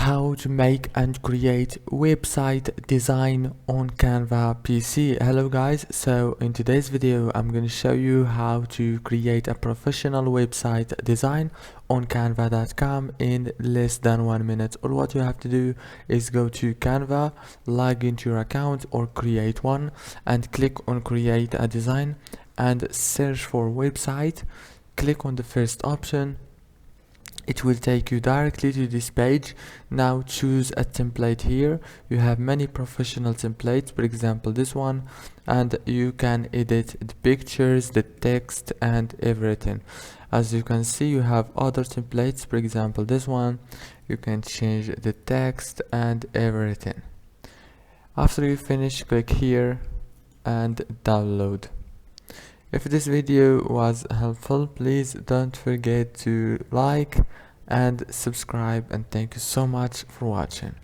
how to make and create website design on Canva PC. Hello guys, so in today's video I'm going to show you how to create a professional website design on canva.com in less than 1 minute. All what you have to do is go to Canva, log into your account or create one, and click on create a design and search for website. Click on the first option. It will take you directly to this page. Now choose a template. Here you have many professional templates, for example this one, and you can edit the pictures, the text and everything. As you can see, you have other templates, for example this one. You can change the text and everything. After you finish, click here and download. If this video was helpful, please don't forget to like and subscribe, and thank you so much for watching.